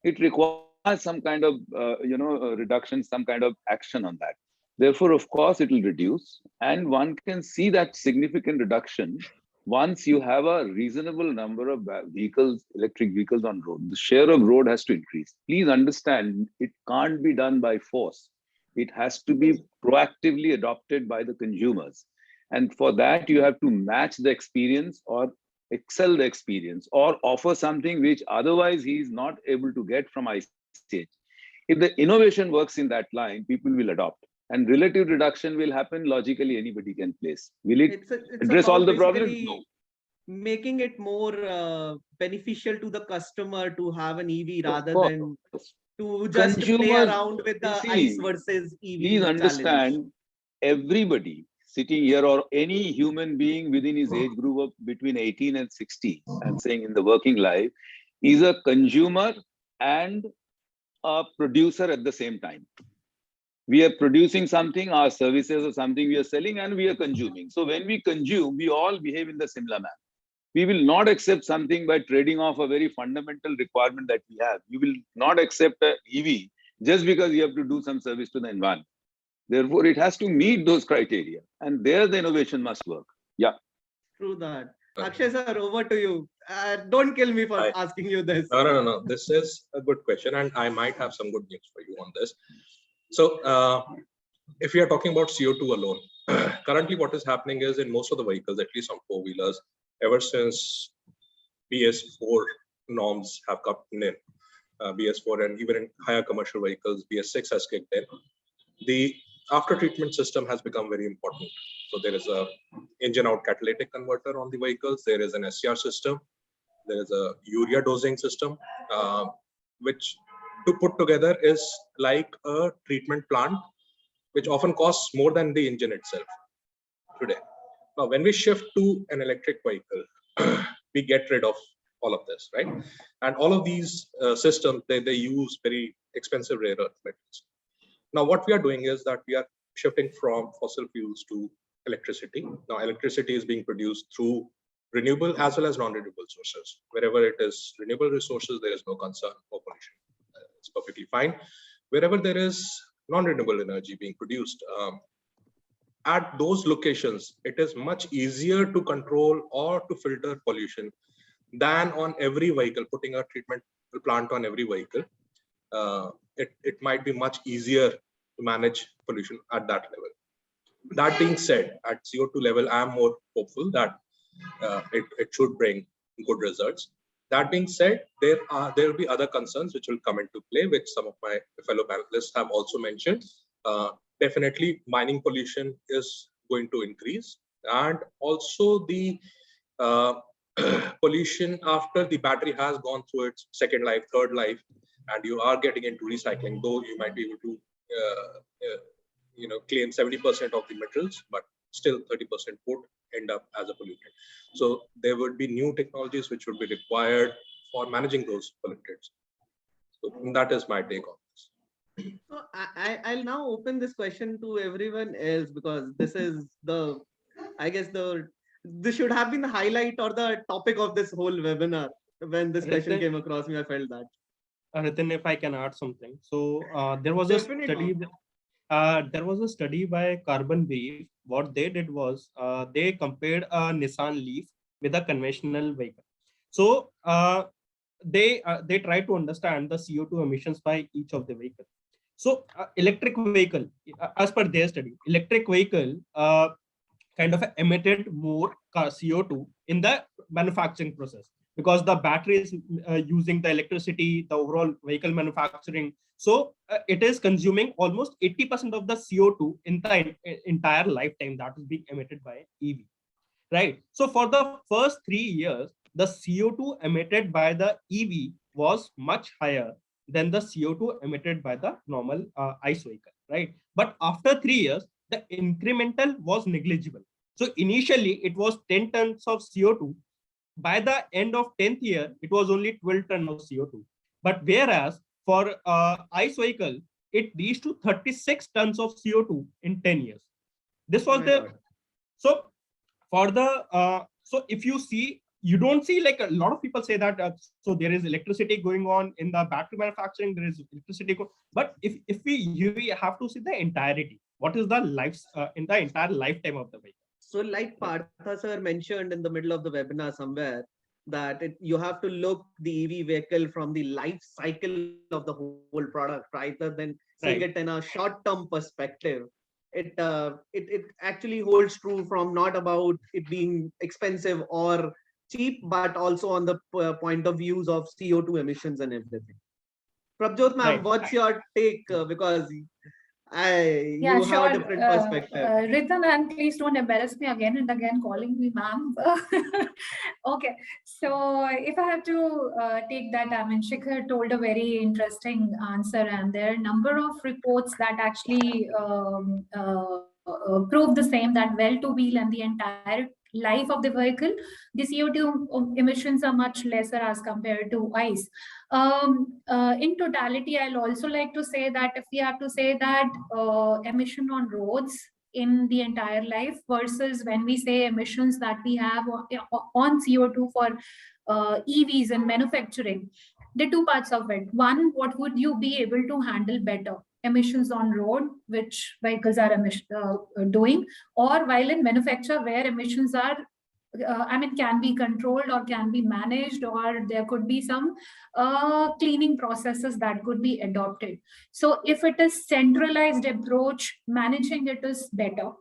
Speaker 9: it requires some kind of reduction, some kind of action on that. Therefore, of course, it will reduce, and one can see that significant reduction once you have a reasonable number of vehicles, electric vehicles on road. The share of road has to increase. Please understand, it can't be done by force. It has to be proactively adopted by the consumers. And for that, you have to match the experience or excel the experience or offer something which otherwise he is not able to get from ICH. If the innovation works in that line, people will adopt. And relative reduction will happen logically, anybody can place. Will it address all the problems? No.
Speaker 4: making it more beneficial to the customer to have an EV
Speaker 9: Of
Speaker 4: rather
Speaker 9: course.
Speaker 4: than to just play
Speaker 9: Consumers,
Speaker 4: around with
Speaker 9: you
Speaker 4: the ICE
Speaker 9: see,
Speaker 4: versus
Speaker 9: please
Speaker 4: EV challenge?
Speaker 9: understand, everybody sitting here or any human being within his age group of between 18 and 60, I'm saying in the working life, is a consumer and a producer at the same time. We are producing something, our services or something we are selling, and we are consuming. So when we consume, we all behave in the similar manner. We will not accept something by trading off a very fundamental requirement that we have. You will not accept an EV just because you have to do some service to the environment. Therefore, it has to meet those criteria, and there the innovation must work. Yeah.
Speaker 4: True that. Akshay sir, over to you. Don't kill me for asking you this.
Speaker 6: No. This is a good question, and I might have some good news for you on this. So, if we are talking about CO2 alone, currently what is happening is in most of the vehicles, at least on four-wheelers, ever since BS4 norms have come in, BS4 and even in higher commercial vehicles, BS6 has kicked in. The after treatment system has become very important. So there is a engine out catalytic converter on the vehicles. There is an SCR system. There is a urea dosing system, which to put together is like a treatment plant, which often costs more than the engine itself today. Now, when we shift to an electric vehicle, we get rid of all of this, right? And all of these systems, they use very expensive rare earth metals. Now, what we are doing is that we are shifting from fossil fuels to electricity. Now, electricity is being produced through renewable as well as non-renewable sources. Wherever it is renewable resources, there is no concern for pollution. It's perfectly fine. Wherever there is non-renewable energy being produced, at those locations, it is much easier to control or to filter pollution than on every vehicle, putting a treatment plant on every vehicle. It might be much easier to manage pollution at that level. That being said, at CO2 level, I am more hopeful that it should bring good results. That being said, there will be other concerns which will come into play, which some of my fellow panelists have also mentioned. Definitely, mining pollution is going to increase, and also the pollution after the battery has gone through its second life, third life, and you are getting into recycling. Though you might be able to, claim 70% of the metals, but still 30% would end up as a pollutant. So there would be new technologies which would be required for managing those pollutants. So that is my take on this.
Speaker 4: So I'll now open this question to everyone else, because this is the, I guess this should have been the highlight or the topic of this whole webinar. When this question came across me, I felt that.
Speaker 8: Ritin, if I can add something. So there was a study. There was a study by Carbon Brief. What they did was they compared a Nissan Leaf with a conventional vehicle. So they tried to understand the CO2 emissions by each of the vehicles. So electric vehicle, as per their study, electric vehicle kind of emitted more CO2 in the manufacturing process, because the battery is using the electricity, the overall vehicle manufacturing. So it is consuming almost 80% of the CO2 in the entire lifetime that is being emitted by EV, right? So for the first 3 years, the CO2 emitted by the EV was much higher than the CO2 emitted by the normal ICE vehicle, right? But after 3 years, the incremental was negligible. So initially, it was 10 tons of CO2. By the end of 10th year, it was only 12 tons of CO2. But whereas for ICE vehicle, it reached to 36 tons of CO2 in 10 years. This was so for the so if you see, you don't see, like a lot of people say that so there is electricity going on in the battery manufacturing, there is electricity, but if we have to see the entirety, what is the life in the entire lifetime of the vehicle.
Speaker 4: So like Partha sir mentioned in the middle of the webinar somewhere, that you have to look the EV vehicle from the life cycle of the whole product, rather than seeing it in a short-term perspective. It actually holds true from not about it being expensive or cheap, but also on the point of views of CO2 emissions and everything. Prabjot ma'am, what's your take? Because
Speaker 1: Yeah,
Speaker 4: you have
Speaker 1: sure.
Speaker 4: a different perspective.
Speaker 1: Ritan, and please don't embarrass me again and again calling me ma'am. Okay, so if I have to take that, I mean, Shikhar told a very interesting answer, and there are a number of reports that actually prove the same, that well to wheel and the entire life of the vehicle, the CO2 emissions are much lesser as compared to ICE. In totality, I'll also like to say that if we have to say that emission on roads in the entire life versus when we say emissions that we have on CO2 for EVs and manufacturing, the two parts of it. One, what would you be able to handle better? Emissions on road, which vehicles are doing, or while in manufacture where emissions are I mean, can be controlled or can be managed, or there could be some cleaning processes that could be adopted. So if it is centralized approach, managing it is better.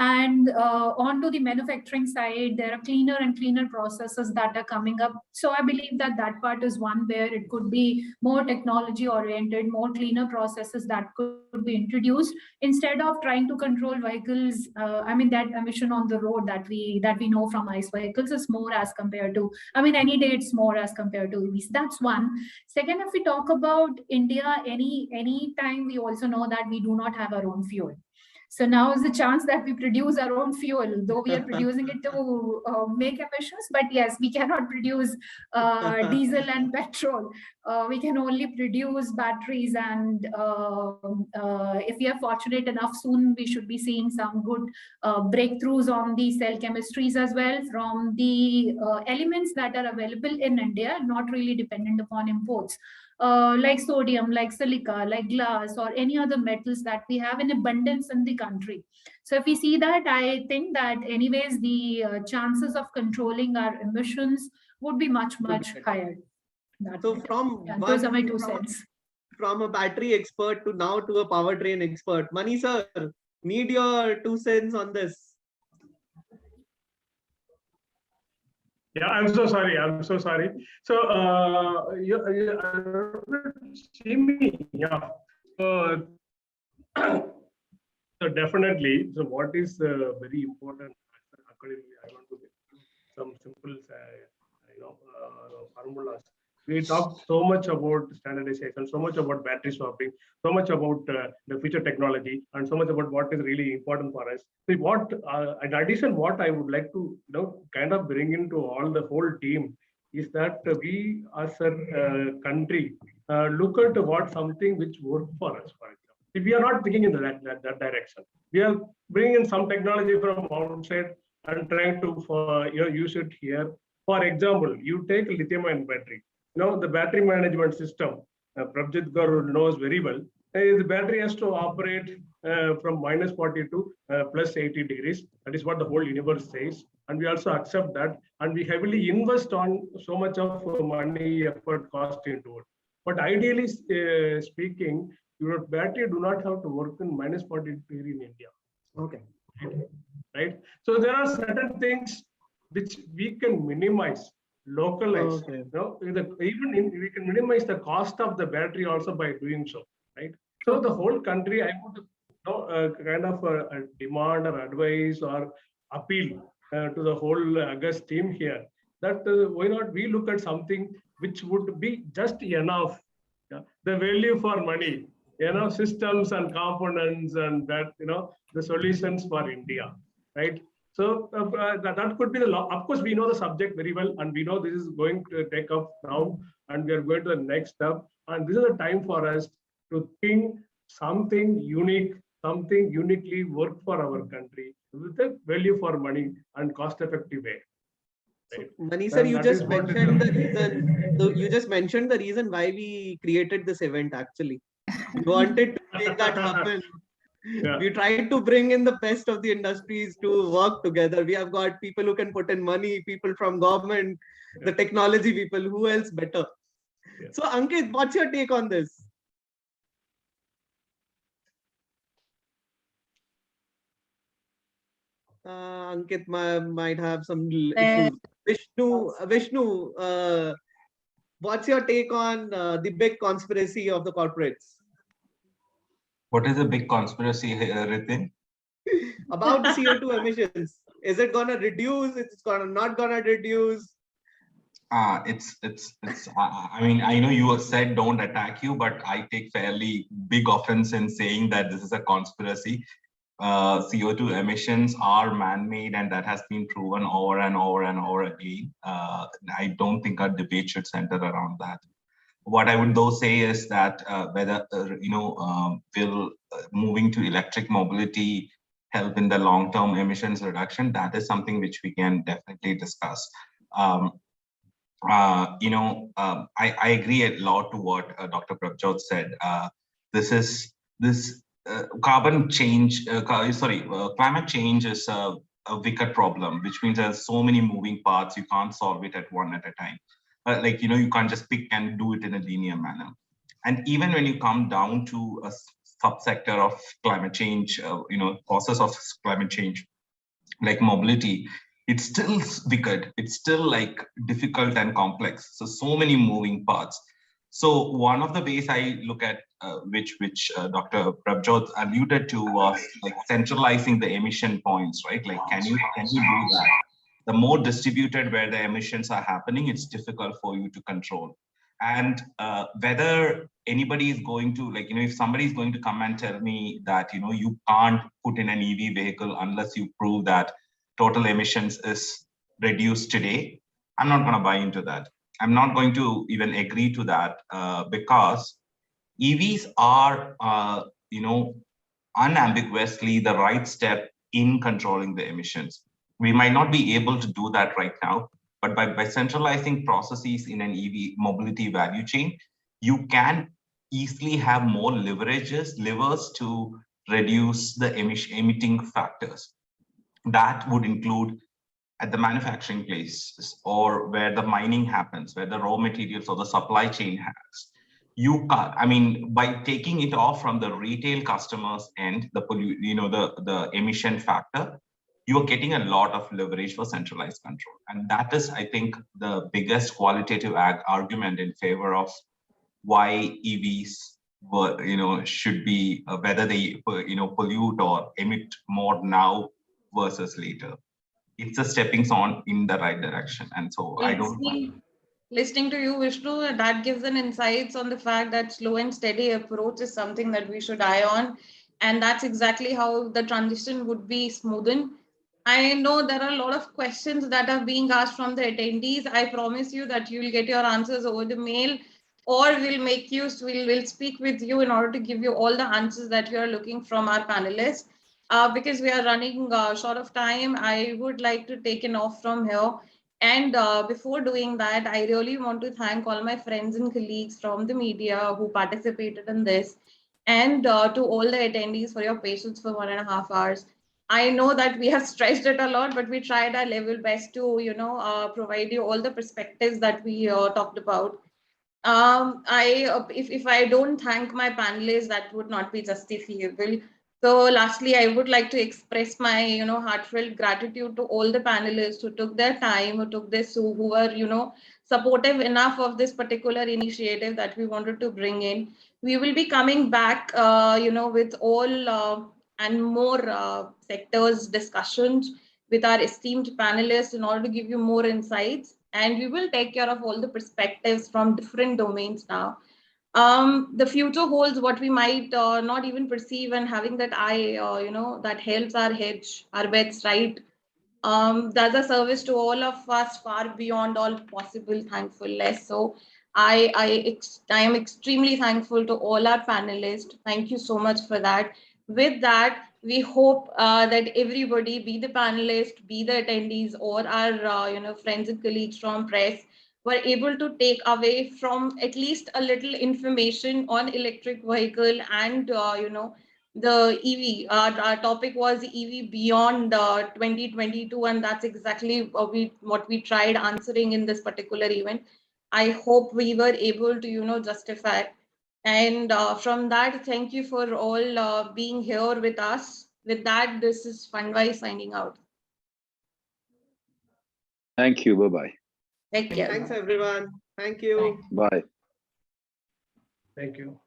Speaker 1: And onto the manufacturing side, there are cleaner and cleaner processes that are coming up. So I believe that that part is one where it could be more technology oriented, more cleaner processes that could be introduced instead of trying to control vehicles. I mean, that emission on the road that we know from ICE vehicles is more as compared to, I mean, any day it's more as compared to EVs. That's one. Second, if we talk about India, any time we also know that we do not have our own fuel. So now is the chance that we produce our own fuel, though we are producing it to make emissions. But yes, we cannot produce diesel and petrol. We can only produce batteries. And if we are fortunate enough, soon we should be seeing some good breakthroughs on the cell chemistries as well from the elements that are available in India, not really dependent upon imports. Like sodium, like silica, like glass, or any other metals that we have in abundance in the country. So if we see that, I think that anyways, the chances of controlling our emissions would be much higher.
Speaker 4: So
Speaker 1: those are my 2 cents.
Speaker 4: From a battery expert to now to a powertrain expert. Mani sir, need your 2 cents on this.
Speaker 5: Yeah, I'm so sorry. So, see me, yeah. So definitely. So, what is very important? Accordingly, I want to get some simple, formulas. We talked so much about standardization, so much about battery swapping, so much about the future technology, and so much about what is really important for us. So what, in addition, what I would like to kind of bring into all the whole team is that we as a country look at what something which works for us. For example, if we are not thinking in that direction, we are bringing in some technology from outside and trying to use it here. For example, you take a lithium-ion battery. The battery management system, Prabjit Gaur knows very well. The battery has to operate from -40 to +80 degrees. That is what the whole universe says. And we also accept that. And we heavily invest on so much of money, effort, cost into it. But ideally speaking, your battery do not have to work in -40 degree in India.
Speaker 4: Okay.
Speaker 5: Right. So there are certain things which we can minimize. Localize,
Speaker 4: okay.
Speaker 5: We can minimize the cost of the battery also by doing so, right? So the whole country, I would kind of a demand or advice or appeal to the whole August team here that why not we look at something which would be just enough, the value for money, systems and components and that, the solutions for India, right? So that could be the law. Of course, we know the subject very well, and we know this is going to take up now, and we are going to the next step. And this is the time for us to think something unique, something uniquely work for our country with the value for money and cost-effective way.
Speaker 4: Right? So, Mani sir, you just mentioned the reason. You just mentioned the reason why we created this event. Actually, we wanted to make that happen. Yeah. We tried to bring in the best of the industries to work together. We have got people who can put in money, people from government, the technology people. Who else better? Yeah. So, Ankit, what's your take on this? Ankit might have some issues. Vishnu, what's your take on the big conspiracy of the corporates?
Speaker 3: What is the big conspiracy here, Ritin?
Speaker 4: About the CO2 emissions. Is it gonna reduce? It's gonna not gonna reduce?
Speaker 3: I mean, I know you have said don't attack you, but I take fairly big offense in saying that this is a conspiracy. CO2 emissions are man-made, and that has been proven over and over and over again. I don't think our debate should center around that. What I would though say is that whether will moving to electric mobility help in the long-term emissions reduction, that is something which we can definitely discuss. I agree a lot to what Dr. Prabjot said. Climate change is a wicked problem, which means there's so many moving parts, you can't solve it at one at a time. You can't just pick and do it in a linear manner. And even when you come down to a subsector of climate change, process of climate change, like mobility, it's still wicked. It's still like difficult and complex. So many moving parts. So one of the ways I look at, which Dr. Prabjot alluded to, was like centralizing the emission points, right? Like, can you do that? The more distributed where the emissions are happening, it's difficult for you to control. And whether anybody is going to, if somebody is going to come and tell me that, you can't put in an EV vehicle unless you prove that total emissions is reduced today, I'm not going to buy into that. I'm not going to even agree to that because EVs are, unambiguously the right step in controlling the emissions. We might not be able to do that right now, but by centralizing processes in an EV mobility value chain, you can easily have more levers to reduce the emitting factors. That would include at the manufacturing places or where the mining happens, where the raw materials or the supply chain has. You can't, by taking it off from the retail customers and the emission factor, you are getting a lot of leverage for centralized control. And that is, I think, the biggest qualitative argument in favor of why EVs should be, whether they, pollute or emit more now versus later. It's a stepping stone in the right direction. And so
Speaker 2: Listening to you, Vishnu, that gives an insights on the fact that slow and steady approach is something that we should eye on. And that's exactly how the transition would be smoothened. I know there are a lot of questions that are being asked from the attendees. I promise you that you'll get your answers over the mail, or we'll speak with you in order to give you all the answers that you are looking from our panelists. Because we are running short of time, I would like to take an off from here. And before doing that, I really want to thank all my friends and colleagues from the media who participated in this, and to all the attendees for your patience for 1.5 hours. I know that we have stretched it a lot, but we tried our level best to, provide you all the perspectives that we talked about. If I don't thank my panelists, that would not be justifiable. So lastly, I would like to express my, heartfelt gratitude to all the panelists who took their time, who were, supportive enough of this particular initiative that we wanted to bring in. We will be coming back, with all and more sectors discussions with our esteemed panelists in order to give you more insights. And we will take care of all the perspectives from different domains now. The future holds what we might not even perceive, and having that eye, that helps our hedge, our bets right. That's a service to all of us far beyond all possible thankfulness. So I am extremely thankful to all our panelists. Thank you so much for that. With that, we hope that everybody, be the panelists, be the attendees, or our friends and colleagues from press, were able to take away from at least a little information on electric vehicle and the EV. Our topic was EV beyond 2022, and that's exactly what we tried answering in this particular event. I hope we were able to justify. And from that, thank you for all being here with us. With that, this is Fundvice signing out.
Speaker 9: Thank you. Bye-bye.
Speaker 2: Take care.
Speaker 4: Thanks, everyone. Thank you.
Speaker 9: Bye.
Speaker 5: Thank you.